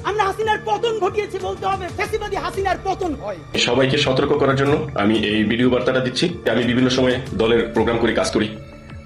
আমরা হাসিনার পতন ঘটিয়েছি বলতে হবে, ফ্যাসিবাদী হাসিনার পতন হয়। সবাইকে সতর্ক করার জন্য আমি এই ভিডিও বার্তাটা দিচ্ছি। আমি বিভিন্ন সময়ে দলের প্রোগ্রাম করে কাজ করি।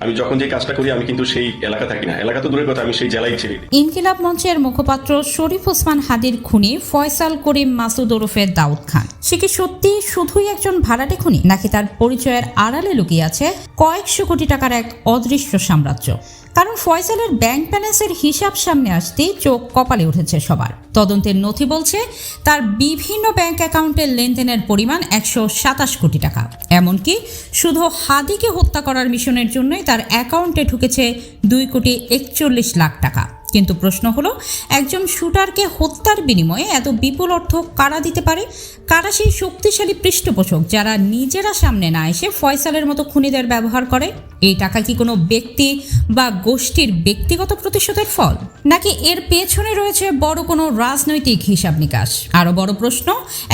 আমি যখন যে কাজটা করি আমি কিন্তু সেই এলাকা থাকি না, এলাকা তো দূরের কথা, আমি সেই জেলায় ছেড়ে দিই। ইনকিলাব মঞ্চের মুখপাত্র শরীফ ওসমান হাদির খুনি ফয়সাল করিম মাসুদ ওরফে দাউদ খান, সে কি সত্যি শুধুই একজন ভাড়াটে খুনি, নাকি তার পরিচয়ের আড়ালে লুকিয়ে আছে কয়েকশো কোটি টাকার এক অদৃশ্য সাম্রাজ্য? কারণ ফয়সালের ব্যাংক ব্যালেন্সের হিসাব সামনে আসতেই চোখ কপালে উঠেছে সবার। তদন্তের নথি বলছে তার বিভিন্ন ব্যাংক অ্যাকাউন্টের লেনদেনের পরিমাণ 127 কোটি টাকা। এমনকি শুধু হাদিকে হত্যা করার মিশনের জন্যই তার অ্যাকাউন্টে ঢুকেছে 2,41,00,000 টাকা। কিন্তু প্রশ্ন হলো, একজন শুটারকে হত্যার বিনিময়ে এত বিপুল অর্থ কারা দিতে পারে? কারা সেই শক্তিশালী পৃষ্ঠপোষক যারা নিজেরা সামনে না এসে ফয়সালের মতো খুনিদের ব্যবহার করে? এই টাকা কি কোনো ব্যক্তি বা গোষ্ঠীর ব্যক্তিগত প্রতিশোধের ফল, নাকি এর পেছনে রয়েছে বড় কোনো রাজনৈতিক হিসাব নিকাশ? আরও বড় প্রশ্ন,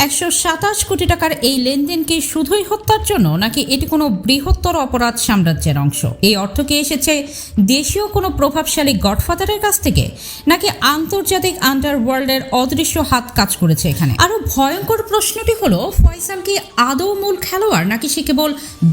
127 কোটি টাকার এই লেনদেন কি শুধুই হত্যার জন্য, নাকি এটি কোনো বৃহত্তর অপরাধ সাম্রাজ্যের অংশ? এই অর্থ কি এসেছে দেশীয় কোনো প্রভাবশালী গডফাদারের কাছ থেকে, নাকি আন্তর্জাতিক আন্ডারওয়ার্ল্ডের অদৃশ্য হাত কাজ করেছে এখানে? আরো ভয়ঙ্কর প্রশ্নটি হলো, ফয়সাল কি আদৌ মূল খেলোয়াড়, নাকি সে কেবল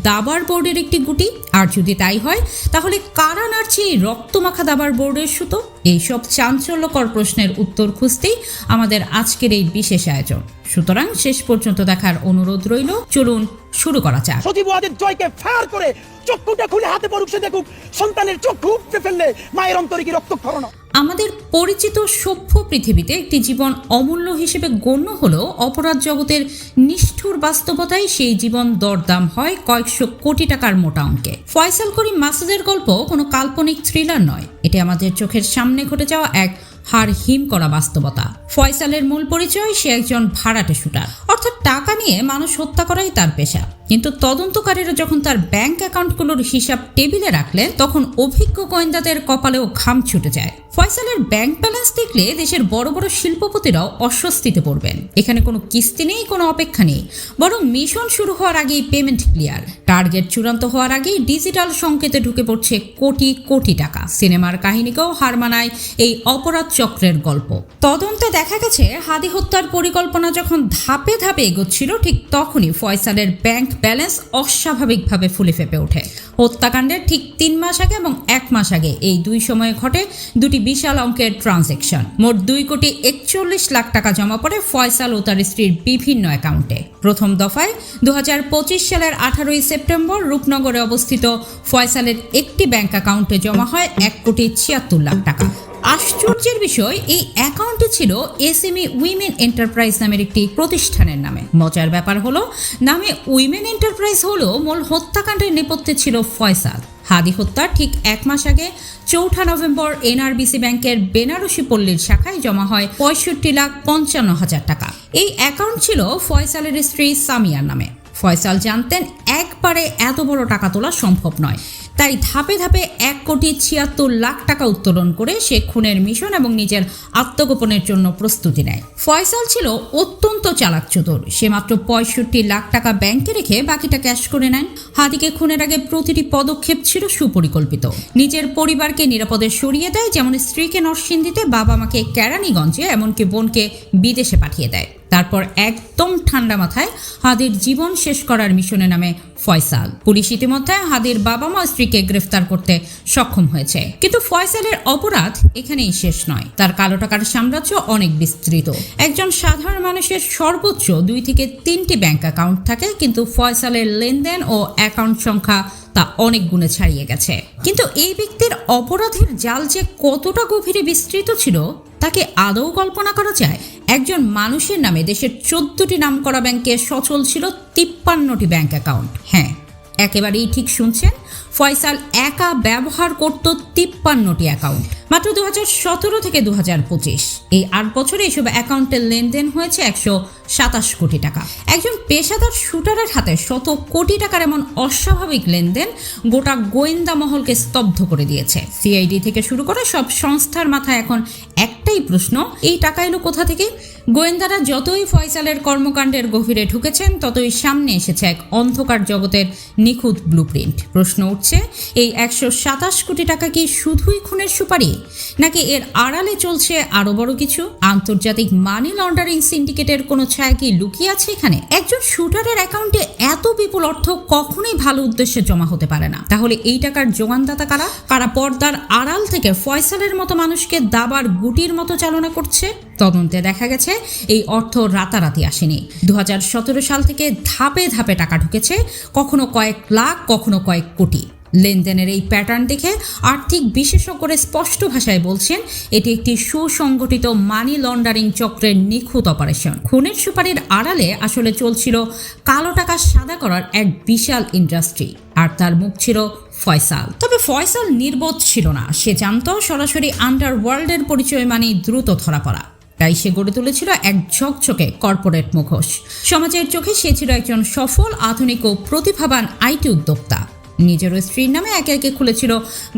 দাবার বোর্ডের একটি গুটি? আর যদি তাই হয়, তাহলে কারা নাড়ছে এই রক্তমাখা দাবার বোর্ডের সুতো? এইসব চাঞ্চল্যকর প্রশ্নের উত্তর খুঁজতেই আমাদের আজকের এই বিশেষ আয়োজন। সুতরাং শেষ পর্যন্ত দেখার অনুরোধ রইল। চলুন শুরু করা যাক। সজীব ওয়াজেদ জয়কে ফায়ার করে চক্ষুটা খুলে হাতে পড়ুক, সে দেখুক সন্তানের চক্ষু উপড়ে ফেললে মায়ের অন্তরে কি রক্তক্ষরণ। আমাদের পরিচিত সভ্য পৃথিবীতে একটি জীবন অমূল্য হিসেবে গণ্য হলেও অপরাধ জগতের নিষ্ঠুর বাস্তবতায় সেই জীবন দরদাম হয় কয়েকশো কোটি টাকার মোটা অঙ্কে। ফয়সাল করিম মাসুদের গল্প কোনো কাল্পনিক থ্রিলার নয়, এটি আমাদের চোখের সামনে ঘটে যাওয়া এক হাড় হিম করা বাস্তবতা। ফয়সালের মূল পরিচয়, সে একজন ভাড়াটে শুটার, অর্থাৎ টাকা নিয়ে মানুষ হত্যা করাই তার পেশা। কিন্তু তদন্তকারীরা যখন তার ব্যাংক অ্যাকাউন্টগুলোর হিসাব টেবিলে রাখলেন, তখন অভিজ্ঞ গোয়েন্দাদের কপালেও ঘাম ছুটে যায়। ফয়সালের ব্যাংক ব্যালেন্স দেখলে দেশের বড় বড় শিল্পপতিরাও অস্বস্তিতে পড়বেন। এখানে কোনো কিস্তি নেই, কোনো অপেক্ষা নেই, বরং মিশন শুরু হওয়ার আগেই পেমেন্ট ক্লিয়ার। টার্গেট চূড়ান্ত হওয়ার আগেই ডিজিটাল সংকেতে ঢুকে পড়ছে কোটি কোটি টাকা। সিনেমার কাহিনীকেও হার মানায় এই অপরাধ চক্রের গল্প। তদন্তে দেখা গেছে, হাদি হত্যার পরিকল্পনা যখন ধাপে ধাপে এগোচ্ছিল, ঠিক তখনই ফয়সালের ব্যাংক ব্যালেন্স অস্বাভাবিকভাবে ফুলে ফেপে ওঠে। হত্যাকাণ্ডের ঠিক 3 মাস আগে এবং 1 মাস আগে এই দুই সময়ে ঘটে দুটি বিশাল অঙ্কের ট্রানজ্যাকশন। মোট 2,41,00,000 টাকা জমা পড়ে ফয়সাল ও তার স্ত্রীর বিভিন্ন অ্যাকাউন্টে। প্রথম দফায় 2025 সালের 18 সেপ্টেম্বর রূপনগরে অবস্থিত ফয়সালের একটি ব্যাংক অ্যাকাউন্টে জমা হয় 1,76,00,000 টাকা। আশ্চর্যের বিষয়, এই অ্যাকাউন্টে ছিল এসএমই উইমেন এন্টারপ্রাইজ নামের একটি প্রতিষ্ঠানের নামে। মজার ব্যাপার হলো, নামে উইমেন এন্টারপ্রাইজ হলো, মূল হত্যাকাণ্ডের নেপথ্যে ছিল ফয়সাল। হাদি হত্যার ঠিক 1 মাস আগে 4 নভেম্বর এনআরবিসি ব্যাংকের বেনারসি পল্লীর শাখায় জমা হয় 65,55,000 টাকা। এই অ্যাকাউন্ট ছিল ফয়সালের স্ত্রী সামিয়ার নামে। ফয়সাল জানতেন একবারে এত বড় টাকা তোলা সম্ভব নয়, তাই ধাপে ধাপে 1,76,00,000 টাকা উত্তোলন করে সে খুনের মিশন এবং নিজের আত্মগোপনের জন্য প্রস্তুতি নেয়। ফয়সাল ছিল অত্যন্ত চালাক চতুর। সে মাত্র 65,00,000 টাকা ব্যাংকে রেখে বাকিটা ক্যাশ করে নেন। হাদিকে খুনের আগে প্রতিটি পদক্ষেপ ছিল সুপরিকল্পিত। নিজের পরিবারকে নিরাপদে সরিয়ে দেয়, যেমন স্ত্রীকে নরসিংদীতে, বাবা মাকে কেরানীগঞ্জে, এমনকি বোনকে বিদেশে পাঠিয়ে দেয়। তারপর একদম ঠান্ডা মাথায় হাদির জীবন শেষ করার মিশনে নামে ফয়সাল। পুলিশ ইতিমধ্যে হাদির বাবা মা স্ত্রীকে গ্রেফতার করতে সক্ষম হয়েছে। কিন্তু ফয়সালের অপরাধ এখানেই শেষ নয়। তার কালো টাকার সাম্রাজ্য অনেক বিস্তৃত। একজন সাধারণ মানুষের সর্বোচ্চ 2 থেকে 3টি ব্যাংক অ্যাকাউন্ট থাকে, কিন্তু ফয়সালের লেনদেন ও অ্যাকাউন্ট সংখ্যা তা অনেক গুণে ছাড়িয়ে গেছে। কিন্তু এই ব্যক্তির অপরাধের জাল যে কতটা গভীরে বিস্তৃত ছিল, তাকে আদৌ কল্পনা করা যায়? একজন মানুষের নামে দেশের 14টি নামকরা ব্যাংকে সচল ছিল 53টি ব্যাংক অ্যাকাউন্ট। হ্যাঁ, একেবারেই ঠিক শুনছেন, ফয়সাল একা ব্যবহার করত 53টি অ্যাকাউন্ট। মাত্র 2017 থেকে 2025 এই 8 বছরে এসব অ্যাকাউন্টের লেনদেন হয়েছে 127 কোটি টাকা। একজন পেশাদার শুটারের হাতে শত কোটি টাকার এমন অস্বাভাবিক লেনদেন গোটা গোয়েন্দা মহলকে স্তব্ধ করে দিয়েছে। সিআইডি থেকে শুরু করে সব সংস্থার মাথায় এখন একটাই প্রশ্ন, এই টাকা এলো কোথা থেকে? গোয়েন্দারা যতই ফয়সালের কর্মকাণ্ডের গভীরে ঢুকেছেন, ততই সামনে এসেছে এক অন্ধকার জগতের নিখুঁত ব্লুপ্রিন্ট। প্রশ্ন উঠছে, এই 127 কোটি টাকা কি শুধুই খুনের সুপারি, নাকি এর আড়ালে চলছে আরো বড় কিছু? আন্তর্জাতিক মানি লন্ডারিং সিন্ডিকেটের কোনো ছায়া কি লুকিয়ে আছে এখানে? একজন শুটারের অ্যাকাউন্টে এত বিপুল অর্থ কখনোই ভালো উদ্দেশ্যে জমা হতে পারে না। তাহলে এই টাকার যোগানদাতা কারা? কারা পর্দার আড়াল থেকে ফয়সালের মতো মানুষকে দাবার গুটির মতো চালনা করছে? তদন্তে দেখা গেছে এই অর্থ রাতারাতি আসেনি। 2017 সাল থেকে ধাপে ধাপে টাকা ঢুকেছে, কখনো কয়েক লাখ, কখনো কয়েক কোটি। লেনদেনের এই প্যাটার্ন দেখে আর্থিক বিশেষজ্ঞরা স্পষ্ট ভাষায় বলছেন এটি একটি সুসংগঠিত মানি লন্ডারিং চক্রের নিখুঁত অপারেশন। খুনের সুপারির আড়ালে আসলে চলছিল কালো টাকা সাদা করার এক বিশাল ইন্ডাস্ট্রি, আর তার মুখ ছিল ফয়সাল। তবে ফয়সাল নির্বোধ ছিল না, সে জানত সরাসরি আন্ডারওয়ার্ল্ডের পরিচয় মানে দ্রুত ধরা পড়া। তাই সে গড়ে তুলেছিল এক ঝকঝকে কর্পোরেট মুখোশ। সমাজের চোখে সে ছিল একজন সফল, আধুনিক ও প্রতিভাবান আইটি উদ্যোক্তা। নিজের স্ত্রীর নামে একে একে খুলেছিল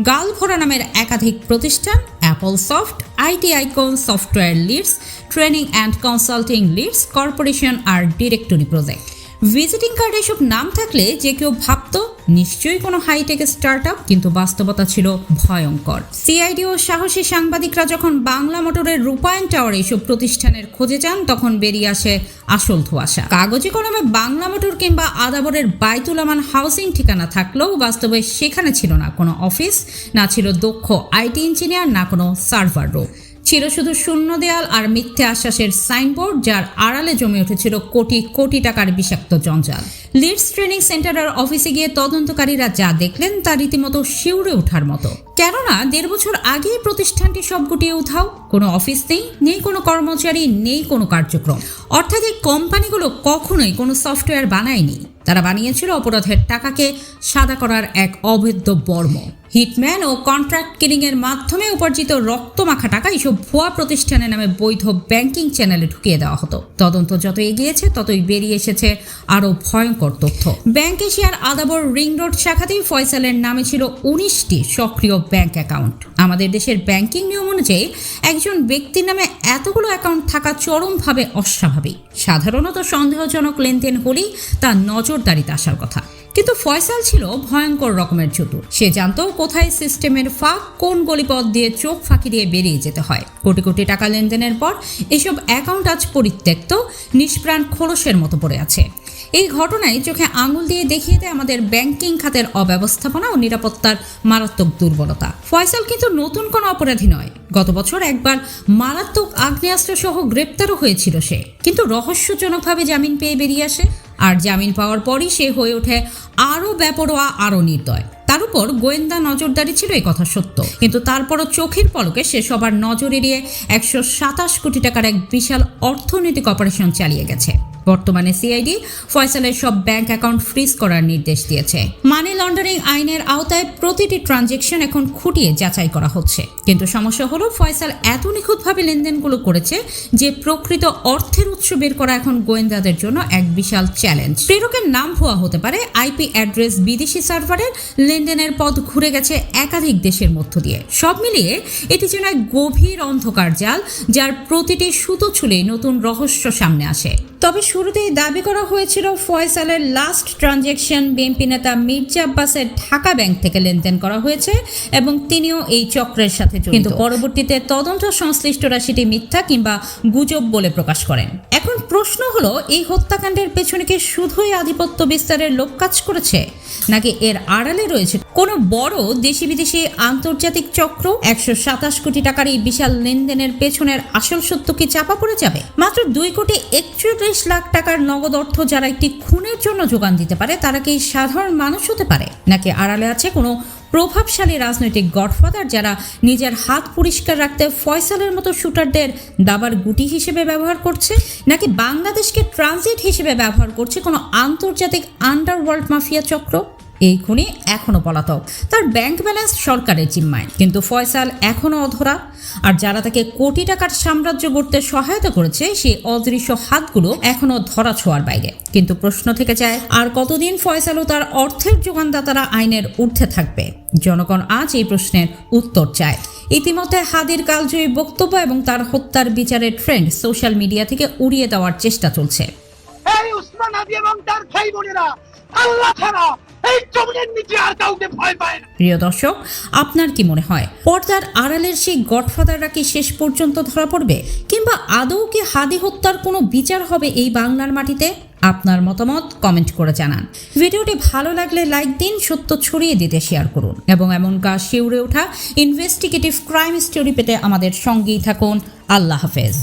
গালভরা নামের একাধিক প্রতিষ্ঠান: Apple soft, IT icon, software leads, training and consulting leads, corporation আর ডিরেক্টরি প্রজেক্ট। ভিজিটিং কার্ড এসব নাম থাকলে যে কেউ ভাবত নিশ্চয়ই কোনো হাইটেক স্টার্টআপ, কিন্তু বাস্তবতা ছিল ভয়ঙ্কর। সিআইডি ও সাহসী সাংবাদিকরা যখন বাংলা মোটরের রূপায়ণ টাওয়ার এসব প্রতিষ্ঠানের খোঁজে যান, তখন বেরিয়ে আসে আসল ধোঁয়াশা। কাগজে কলমে বাংলা মোটর কিংবা আদাবরের বাইতুল আমান হাউসিং ঠিকানা থাকলেও বাস্তবে সেখানে ছিল না কোনো অফিস, না ছিল দক্ষ আইটি ইঞ্জিনিয়ার, না কোনো সার্ভার রুম। ছিল শুধু শূন্য দেয়াল আর মিথ্যে আশ্বাসের সাইনবোর্ড, যার আড়ালে জমে উঠেছিল কোটি কোটি টাকার বিষাক্ত জঞ্জাল। লিডস ট্রেনিং সেন্টারের অফিসে গিয়ে তদন্তকারীরা যা দেখলেন তা রীতিমতো শিউরে ওঠার মতো। কেননা 1.5 বছর আগেই প্রতিষ্ঠানটি সব গুটিয়ে উধাও। কোনো অফিস নেই, নেই কোনো কর্মচারী, নেই কোনো কার্যক্রম। অর্থাৎ এই কোম্পানিগুলো কখনোই কোনো সফটওয়্যার বানায়নি, তারা বানিয়েছিল অপরাধের টাকাকে সাদা করার এক অবৈধ বর্ম। হিটম্যান ও কন্ট্রাক্ট কিলিং এর মাধ্যমে উপার্জিত রক্তমাখা টাকা এইসব ভুয়া প্রতিষ্ঠানের নামে বৈধ ব্যাংকিং চ্যানেলে ঢুকিয়ে দেওয়া হতো। তদন্ত যত এগিয়েছে ততই বেরিয়ে এসেছে আরো ভয়ঙ্কর তথ্য। ব্যাংক এশিয়ার আদাবর রিং রোড শাখাতেই ফয়সালের নামে ছিল 19টি সক্রিয় ব্যাংক অ্যাকাউন্ট। আমাদের দেশের ব্যাংকিং নিয়ম অনুযায়ী একজন ব্যক্তির নামে এতগুলো অ্যাকাউন্ট থাকা চরমভাবে অস্বাভাবিক। সাধারণত সন্দেহজনক লেনদেন হলেই তা নজরদারিতে আসার কথা, কিন্তু ফয়সাল ছিল ভয়ঙ্কর রকমের চতুর। সে জানতো কোথায় সিস্টেমের ফাঁক, কোন গলিপথ দিয়ে চোখ ফাঁকি দিয়ে বেরিয়ে যেতে হয়। কোটি কোটি টাকা লেনদেনের পর এসব অ্যাকাউন্ট আজ পরিত্যক্ত, নিষ্প্রাণ খোলসের মতো পড়ে আছে। এই ঘটনায় চোখে আঙুল দিয়ে দেখিয়ে দেয় আমাদের ব্যাংকিং খাতের অব্যবস্থাপনা ও নিরাপত্তার মারাত্মক দুর্বলতা। ফয়সাল কিন্তু নতুন কোনো অপরাধী নয়। গত বছর একবার মারাত্মক আগ্নেয়াস্ত্র সহ গ্রেপ্তারও হয়েছিল সে, কিন্তু রহস্যজনকভাবে জামিন পেয়ে বেরিয়ে আসে। আর জামিন পাওয়ার পরই সে হয়ে ওঠে আরও বেপরোয়া, আরও নির্দয়। তার উপর গোয়েন্দা নজরদারি ছিল, এই কথা সত্য, কিন্তু তারপরও চোখের পলকে সে সবার নজর এড়িয়ে 127 কোটি টাকার এক বিশাল অর্থনৈতিক অপারেশন চালিয়ে গেছে। বর্তমানে সিআইডি ফয়সালের সব ব্যাংক অ্যাকাউন্ট ফ্রিজ করার নির্দেশ দিয়েছে। মানি লন্ডারিং আইনের আওতায় প্রতিটি ট্রানজেকশন এখন খুঁটিয়ে যাচাই করা হচ্ছে। কিন্তু সমস্যা হলো ফয়সাল এত নিখুঁতভাবে লেনদেনগুলো করেছে যে প্রকৃত অর্থের উৎস বের করা এখন গোয়েন্দাদের জন্য এক বিশাল চ্যালেঞ্জ। প্রেরকের নাম ভুয়া হতে পারে, আইপি অ্যাড্রেস বিদেশি সার্ভারের, লেনদেনের পথ ঘুরে গেছে একাধিক দেশের মধ্য দিয়ে। সব মিলিয়ে এটি যেন এক গভীর অন্ধকার জাল, যার প্রতিটি সুতো ছুঁলেই নতুন রহস্য সামনে আসে। তবে শুরুতেই দাবি করা হয়েছিল ফয়সালের লাস্ট ট্রানজেকশন বিএনপি নেতা মির্জা আব্বাসের ঢাকা ব্যাংক থেকে লেনদেন করা হয়েছে এবং তিনিও এই চক্রের সাথে জড়িত। কিন্তু পরবর্তীতে তদন্ত সংশ্লিষ্টরা সেটি মিথ্যা কিংবা গুজব বলে প্রকাশ করেন। এখন প্রশ্ন হলো, এই হত্যাকাণ্ডের পেছনে কি শুধুই আধিপত্য বিস্তারের লোক কাজ করেছে, নাকি এর আড়ালে রয়েছে কোনো বড় দেশি বিদেশি আন্তর্জাতিক চক্র? 127 কোটি টাকার এই বিশাল লেনদেনের পেছনের আসল সত্য কি চাপা পড়ে যাবে? মাত্র 2,41 লাখ টাকার নগদ অর্থ যারা একটি খুনের জন্য যোগান দিতে পারে, তারা কি সাধারণ মানুষ হতে পারে, নাকি আড়ালে আছে কোনো প্রভাবশালী রাজনৈতিক গডফাদার যারা নিজের হাত পরিষ্কার রাখতে ফয়সালের মতো শুটারদের দাবার গুটি হিসেবে ব্যবহার করছে, নাকি বাংলাদেশকে ট্রানজিট হিসেবে ব্যবহার করছে কোনো আন্তর্জাতিক আন্ডারওয়ার্ল্ড মাফিয়া চক্র? এই খুনি এখনো পলাতক, তার ব্যাংক ব্যালেন্স সরকারের জিম্মায়, কিন্তু ফয়সাল এখনো অধরা। আর যারা তাকে কোটি টাকার সাম্রাজ্য গড়তে সহায়তা করেছে, সেই অদৃশ্য হাতগুলো এখনো ধরা ছোঁয়ার বাইরে। কিন্তু প্রশ্ন থেকে যায়, আর কতদিন ফয়সাল ও তার অর্থের যোগানদাতারা আইনের ঊর্ধ্বে থাকবে? জনগণ আজ এই প্রশ্নের উত্তর চায়। ইতিমধ্যে হাদির কালজয়ী বক্তব্য এবং তার হত্যার বিচারের ট্রেন্ড সোশ্যাল মিডিয়া থেকে উড়িয়ে দেওয়ার চেষ্টা চলছে। এই উসমান হাদি এবং তার ভাই বোনেরা আল্লাহ ছাড়া এই জমিনের নিচে আর কাউকে ভয় পায় না। প্রিয় দর্শক, আপনার কি মনে হয় পর্দার আড়ালের সেই গডফাদাররা কি শেষ পর্যন্ত ধরা পড়বে, কিংবা আদৌ কি হাদি হত্যার কোনো বিচার হবে এই বাংলার মাটিতে? আপনার মতামত কমেন্ট করে জানান। ভিডিওটি ভালো লাগলে লাইক দিন, সত্য ছড়িয়ে দিতে শেয়ার করুন এবং এমন কাজ শিউরে ওঠা ইনভেস্টিগেটিভ ক্রাইম স্টোরি পেতে আমাদের সঙ্গেই থাকুন। আল্লাহ হাফেজ।